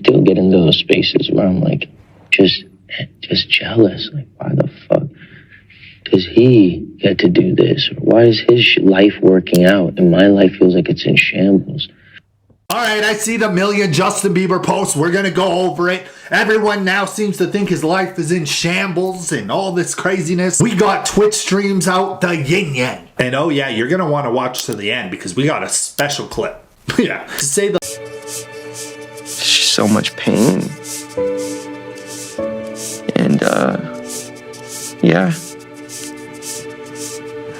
still get into those spaces where I'm like, just jealous. Like, why the fuck does he get to do this? Or why is his life working out and my life feels like it's in shambles? All right, I see the million Justin Bieber posts. We're going to go over it. Everyone now seems to think his life is in shambles and all this craziness. We got Twitch streams out, the yin yang. And oh yeah, you're going to want to watch to the end because we got a special clip. Yeah. To say the... So much pain. And, yeah.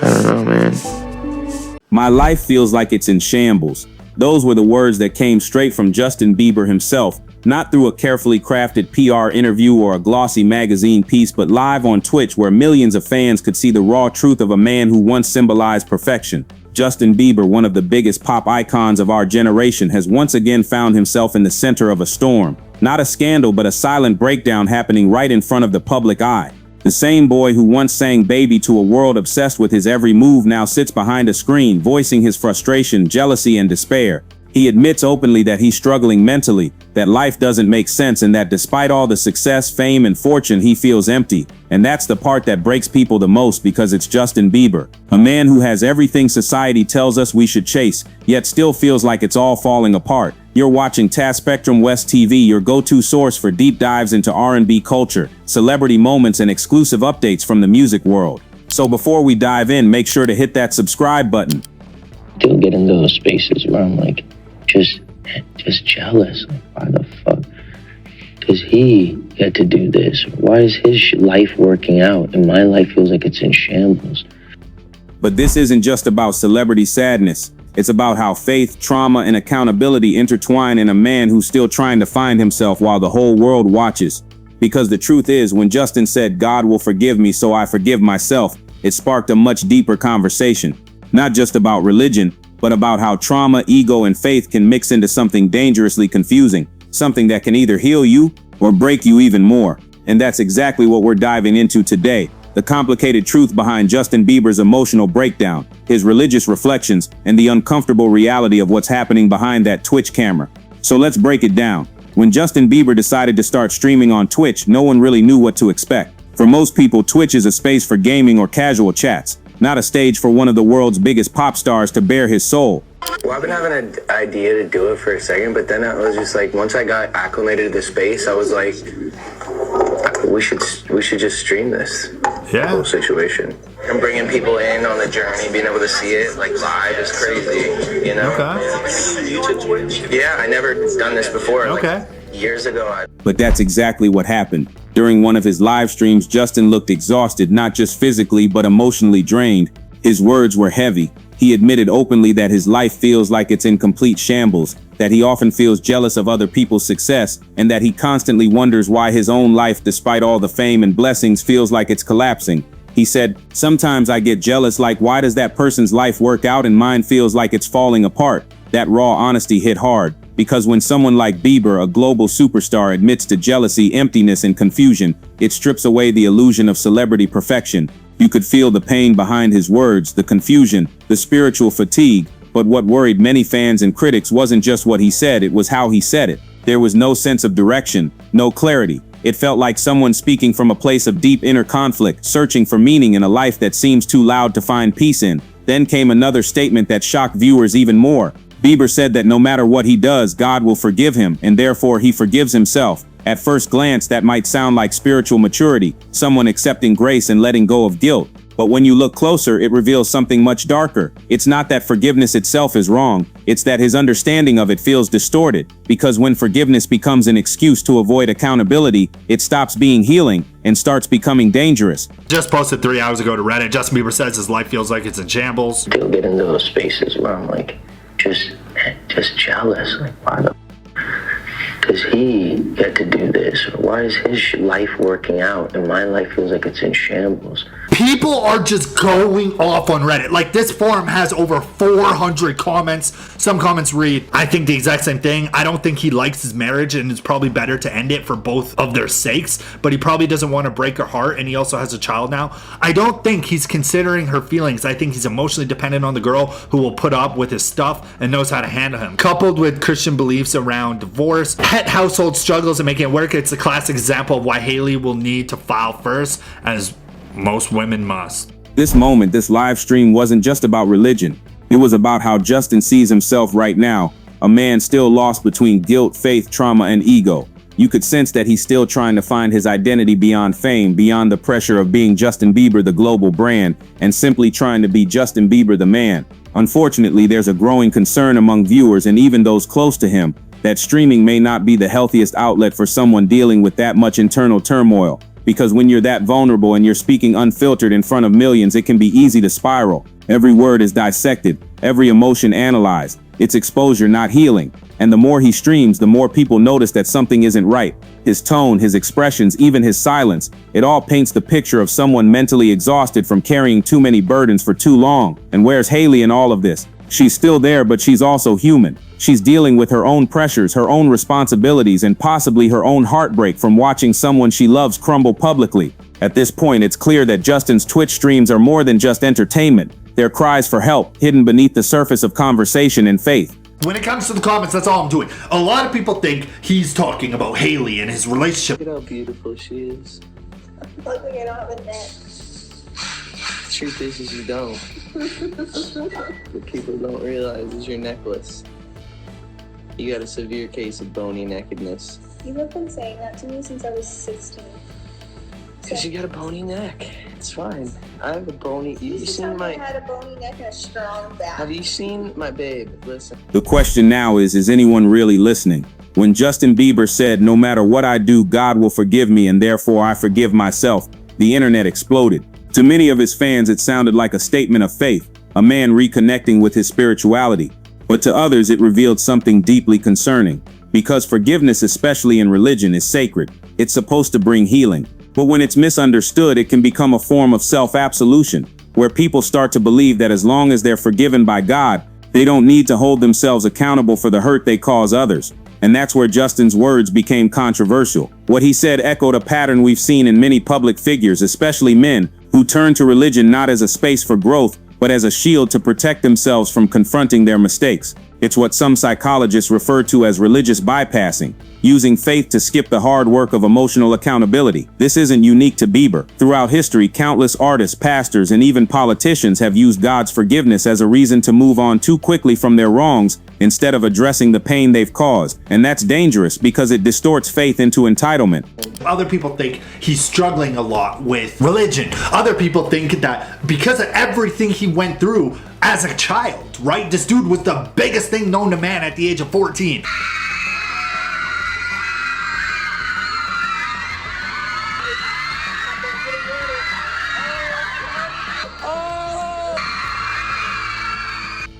I don't know, man. My life feels like it's in shambles. Those were the words that came straight from Justin Bieber himself, not through a carefully crafted PR interview or a glossy magazine piece, but live on Twitch where millions of fans could see the raw truth of a man who once symbolized perfection. Justin Bieber, one of the biggest pop icons of our generation, has once again found himself in the center of a storm. Not a scandal, but a silent breakdown happening right in front of the public eye. The same boy who once sang Baby to a world obsessed with his every move now sits behind a screen, voicing his frustration, jealousy, and despair. He admits openly that he's struggling mentally, that life doesn't make sense, and that despite all the success, fame, and fortune, he feels empty. And that's the part that breaks people the most, because it's Justin Bieber, a man who has everything society tells us we should chase, yet still feels like it's all falling apart. You're watching TAS Spectrum West TV, your go-to source for deep dives into R&B culture, celebrity moments, and exclusive updates from the music world. So before we dive in, make sure to hit that subscribe button. Still get into those spaces where I'm like, just jealous. Like, why the fuck does he get to do this? Or why is his life working out and my life feels like it's in shambles? But this isn't just about celebrity sadness. It's about how faith, trauma, and accountability intertwine in a man who's still trying to find himself while the whole world watches. Because the truth is, when Justin said, "God will forgive me, so I forgive myself," it sparked a much deeper conversation. Not just about religion, but about how trauma, ego, and faith can mix into something dangerously confusing, something that can either heal you or break you even more. And that's exactly what we're diving into today. The complicated truth behind Justin Bieber's emotional breakdown, his religious reflections, and the uncomfortable reality of what's happening behind that Twitch camera. So let's break it down. When Justin Bieber decided to start streaming on Twitch, no one really knew what to expect. For most people, Twitch is a space for gaming or casual chats, not a stage for one of the world's biggest pop stars to bare his soul. Well, I've been having an idea to do it for a second, but then I was just like, once I got acclimated to the space, I was like, we should just stream this whole situation. And bringing people in on the journey, being able to see it like live is crazy, you know? Okay. Yeah, I never done this before. Okay. Like, years ago. But that's exactly what happened. During one of his live streams, Justin looked exhausted, not just physically, but emotionally drained. His words were heavy. He admitted openly that his life feels like it's in complete shambles, that he often feels jealous of other people's success, and that he constantly wonders why his own life, despite all the fame and blessings, feels like it's collapsing. He said, "Sometimes I get jealous, like why does that person's life work out and mine feels like it's falling apart?" That raw honesty hit hard, because when someone like Bieber, a global superstar, admits to jealousy, emptiness, and confusion, it strips away the illusion of celebrity perfection. You could feel the pain behind his words, the confusion, the spiritual fatigue. But what worried many fans and critics wasn't just what he said, it was how he said it. There was no sense of direction, no clarity. It felt like someone speaking from a place of deep inner conflict, searching for meaning in a life that seems too loud to find peace in. Then came another statement that shocked viewers even more. Bieber said that no matter what he does, God will forgive him, and therefore he forgives himself. At first glance, that might sound like spiritual maturity, someone accepting grace and letting go of guilt. But when you look closer, it reveals something much darker. It's not that forgiveness itself is wrong, it's that his understanding of it feels distorted. Because when forgiveness becomes an excuse to avoid accountability, it stops being healing and starts becoming dangerous. Just posted 3 hours ago to Reddit. Justin Bieber says his life feels like it's in shambles. Still get into those spaces where I'm like, just jealous. Like, why the does he get to do this? Or why is his life working out and my life feels like it's in shambles? people are just going off on Reddit. Like, this forum has over 400 comments. Some comments read, I think the exact same thing. I don't think he likes his marriage and it's probably better to end it for both of their sakes, but he probably doesn't want to break her heart, and he also has a child now. I don't think he's considering her feelings. I think he's emotionally dependent on the girl who will put up with his stuff and knows how to handle him. Coupled with Christian beliefs around divorce, pet household struggles, and making it work, it's a classic example of why Haley will need to file first, as most women must. This moment, this live stream wasn't just about religion. It was about how Justin sees himself right now, a man still lost between guilt, faith, trauma, and ego. You could sense that he's still trying to find his identity beyond fame, beyond the pressure of being Justin Bieber, the global brand, and simply trying to be Justin Bieber, the man. Unfortunately, there's a growing concern among viewers and even those close to him that streaming may not be the healthiest outlet for someone dealing with that much internal turmoil. Because when you're that vulnerable and you're speaking unfiltered in front of millions, it can be easy to spiral. Every word is dissected, every emotion analyzed. It's exposure, not healing. And the more he streams, the more people notice that something isn't right. His tone, his expressions, even his silence, it all paints the picture of someone mentally exhausted from carrying too many burdens for too long. And where's Haley in all of this? She's still there, but she's also human. She's dealing with her own pressures, her own responsibilities, and possibly her own heartbreak from watching someone she loves crumble publicly. At this point, it's clear that Justin's Twitch streams are more than just entertainment. They're cries for help, hidden beneath the surface of conversation and faith. When it comes to the comments, that's all I'm doing. A lot of people think he's talking about Haley and his relationship. Look at how beautiful she is. Look like I don't have a neck. The truth is you don't. What people don't realize is your necklace. You got a severe case of bony nakedness. You have been saying that to me since I was 16. Because you got a bony neck. It's fine. I have a bony... You seen my... I had a bony neck and a strong back. Have you seen my babe? Listen. The question now is anyone really listening? When Justin Bieber said, no matter what I do, God will forgive me and therefore I forgive myself, the internet exploded. To many of his fans, it sounded like a statement of faith, a man reconnecting with his spirituality. But to others, it revealed something deeply concerning. Because forgiveness, especially in religion, is sacred. It's supposed to bring healing. But when it's misunderstood, it can become a form of self-absolution, where people start to believe that as long as they're forgiven by God, they don't need to hold themselves accountable for the hurt they cause others. And that's where Justin's words became controversial. What he said echoed a pattern we've seen in many public figures, especially men, who turn to religion not as a space for growth, but as a shield to protect themselves from confronting their mistakes. It's what some psychologists refer to as religious bypassing, using faith to skip the hard work of emotional accountability. This isn't unique to Bieber. Throughout history, countless artists, pastors, and even politicians have used God's forgiveness as a reason to move on too quickly from their wrongs instead of addressing the pain they've caused. And that's dangerous because it distorts faith into entitlement. Other people think he's struggling a lot with religion. Other people think that because of everything he went through as a child, right? This dude was the biggest thing known to man at the age of 14.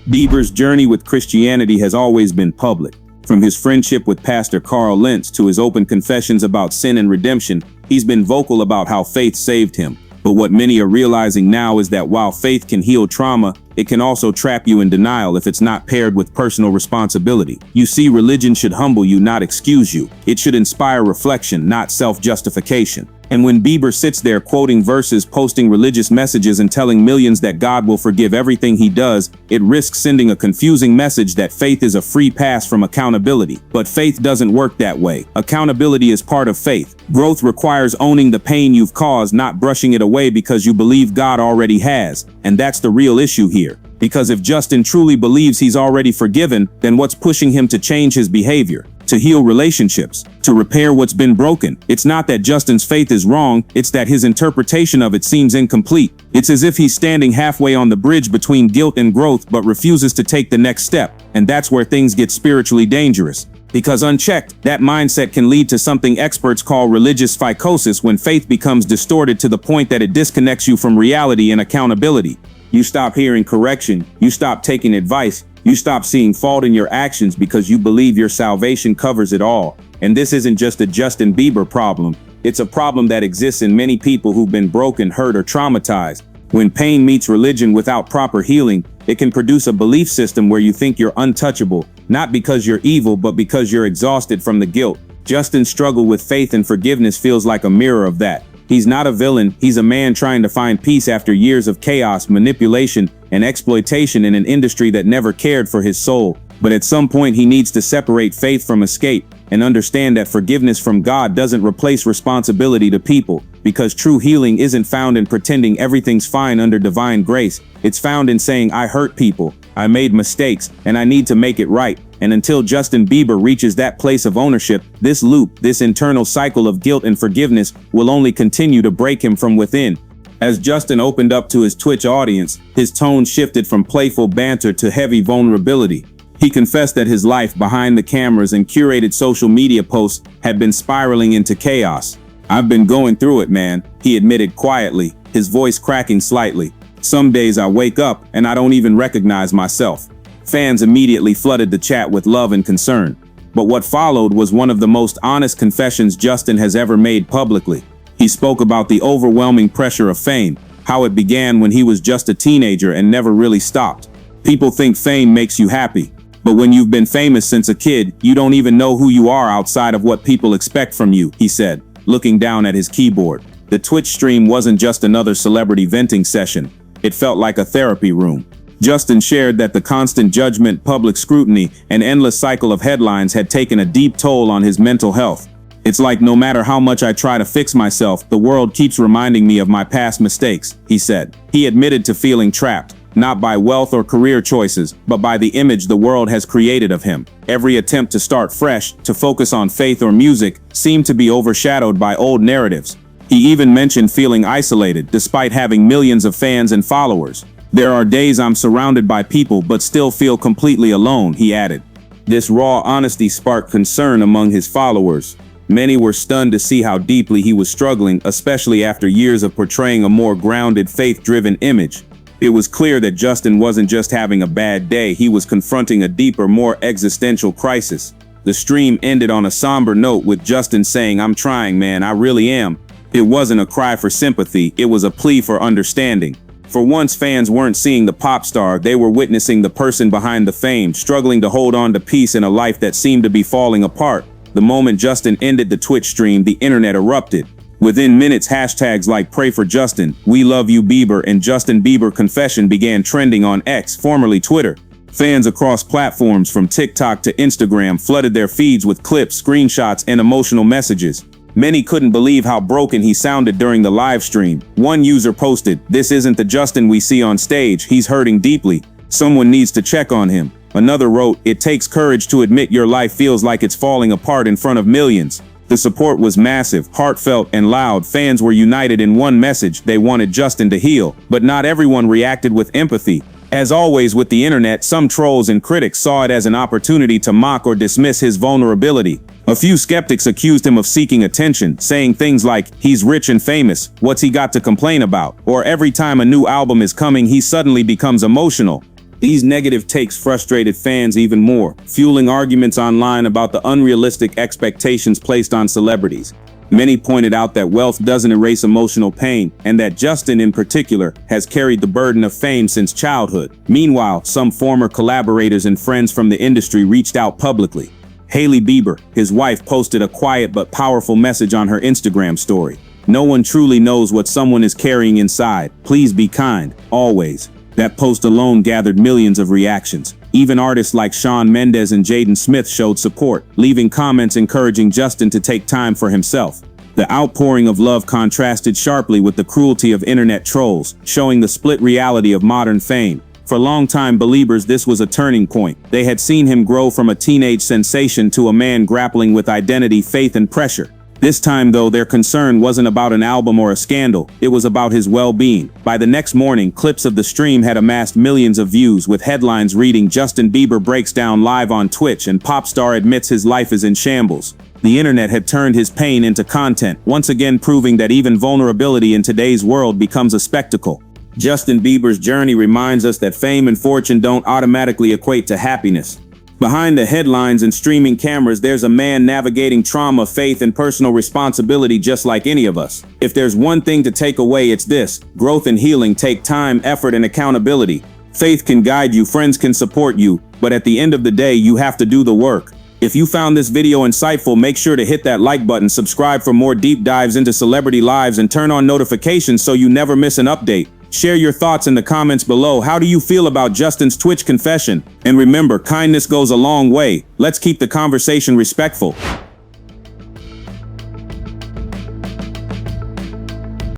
Bieber's journey with Christianity has always been public. From his friendship with Pastor Carl Lentz to his open confessions about sin and redemption, he's been vocal about how faith saved him. But what many are realizing now is that while faith can heal trauma, it can also trap you in denial if it's not paired with personal responsibility. You see, religion should humble you, not excuse you. It should inspire reflection, not self-justification. And when Bieber sits there quoting verses, posting religious messages, and telling millions that God will forgive everything he does, it risks sending a confusing message that faith is a free pass from accountability. But faith doesn't work that way. Accountability is part of faith. Growth requires owning the pain you've caused, not brushing it away because you believe God already has. And that's the real issue here. Because if Justin truly believes he's already forgiven, then what's pushing him to change his behavior? To heal relationships, to repair what's been broken? It's not that Justin's faith is wrong, it's that his interpretation of it seems incomplete. It's as if he's standing halfway on the bridge between guilt and growth, but refuses to take the next step. And that's where things get spiritually dangerous. Because unchecked, that mindset can lead to something experts call religious psychosis, when faith becomes distorted to the point that it disconnects you from reality and accountability. You stop hearing correction, you stop taking advice, You stop seeing fault in your actions because you believe your salvation covers it all. And this isn't just a Justin Bieber problem. It's a problem that exists in many people who've been broken, hurt, or traumatized. When pain meets religion without proper healing, it can produce a belief system where you think you're untouchable, not because you're evil, but because you're exhausted from the guilt. Justin's struggle with faith and forgiveness feels like a mirror of that. He's not a villain, he's a man trying to find peace after years of chaos, manipulation, and exploitation in an industry that never cared for his soul. But at some point he needs to separate faith from escape and understand that forgiveness from God doesn't replace responsibility to people, because true healing isn't found in pretending everything's fine under divine grace. It's found in saying, I hurt people, I made mistakes, and I need to make it right. And until Justin Bieber reaches that place of ownership, this loop, this internal cycle of guilt and forgiveness will only continue to break him from within. As Justin opened up to his Twitch audience, his tone shifted from playful banter to heavy vulnerability. He confessed that his life behind the cameras and curated social media posts had been spiraling into chaos. I've been going through it, man, he admitted quietly, his voice cracking slightly. Some days I wake up and I don't even recognize myself. Fans immediately flooded the chat with love and concern. But what followed was one of the most honest confessions Justin has ever made publicly. He spoke about the overwhelming pressure of fame, how it began when he was just a teenager and never really stopped. People think fame makes you happy. But when you've been famous since a kid, you don't even know who you are outside of what people expect from you, he said, looking down at his keyboard. The Twitch stream wasn't just another celebrity venting session. It felt like a therapy room. Justin shared that the constant judgment, public scrutiny, and endless cycle of headlines had taken a deep toll on his mental health. It's like no matter how much I try to fix myself, the world keeps reminding me of my past mistakes, he said. He admitted to feeling trapped, not by wealth or career choices, but by the image the world has created of him. Every attempt to start fresh, to focus on faith or music, seemed to be overshadowed by old narratives. He even mentioned feeling isolated, despite having millions of fans and followers. There are days I'm surrounded by people but still feel completely alone, he added. This raw honesty sparked concern among his followers. Many were stunned to see how deeply he was struggling, especially after years of portraying a more grounded, faith-driven image. It was clear that Justin wasn't just having a bad day, he was confronting a deeper, more existential crisis. The stream ended on a somber note with Justin saying, "I'm trying, man, I really am." It wasn't a cry for sympathy, it was a plea for understanding. For once, fans weren't seeing the pop star, they were witnessing the person behind the fame, struggling to hold on to peace in a life that seemed to be falling apart. The moment Justin ended the Twitch stream, the internet erupted. Within minutes, hashtags like "Pray for Justin," "We Love You Bieber," and "Justin Bieber Confession" began trending on X, formerly Twitter. Fans across platforms from TikTok to Instagram flooded their feeds with clips, screenshots, and emotional messages. Many couldn't believe how broken he sounded during the live stream. One user posted, "This isn't the Justin we see on stage, he's hurting deeply. Someone needs to check on him." Another wrote, "It takes courage to admit your life feels like it's falling apart in front of millions." The support was massive, heartfelt, and loud. Fans were united in one message: they wanted Justin to heal. But not everyone reacted with empathy. As always with the internet, some trolls and critics saw it as an opportunity to mock or dismiss his vulnerability. A few skeptics accused him of seeking attention, saying things like, "He's rich and famous, what's he got to complain about?" Or "Every time a new album is coming, he suddenly becomes emotional." These negative takes frustrated fans even more, fueling arguments online about the unrealistic expectations placed on celebrities. Many pointed out that wealth doesn't erase emotional pain, and that Justin in particular has carried the burden of fame since childhood. Meanwhile, some former collaborators and friends from the industry reached out publicly. Hailey Bieber, his wife, posted a quiet but powerful message on her Instagram story. "No one truly knows what someone is carrying inside. Please be kind, always." That post alone gathered millions of reactions. Even artists like Shawn Mendes and Jaden Smith showed support, leaving comments encouraging Justin to take time for himself. The outpouring of love contrasted sharply with the cruelty of internet trolls, showing the split reality of modern fame. For longtime believers, this was a turning point. They had seen him grow from a teenage sensation to a man grappling with identity, faith, and pressure. This time, though, their concern wasn't about an album or a scandal, it was about his well-being. By the next morning, clips of the stream had amassed millions of views, with headlines reading, "Justin Bieber breaks down live on Twitch," and "Pop star admits his life is in shambles." The internet had turned his pain into content, once again proving that even vulnerability in today's world becomes a spectacle. Justin Bieber's journey reminds us that fame and fortune don't automatically equate to happiness. Behind the headlines and streaming cameras, there's a man navigating trauma, faith, and personal responsibility just like any of us. If there's one thing to take away, it's this: growth and healing take time, effort, and accountability. Faith can guide you, friends can support you, but at the end of the day, you have to do the work. If you found this video insightful, make sure to hit that like button, subscribe for more deep dives into celebrity lives, and turn on notifications so you never miss an update. Share your thoughts in the comments below. How do you feel about Justin's Twitch confession? And remember, kindness goes a long way. Let's keep the conversation respectful.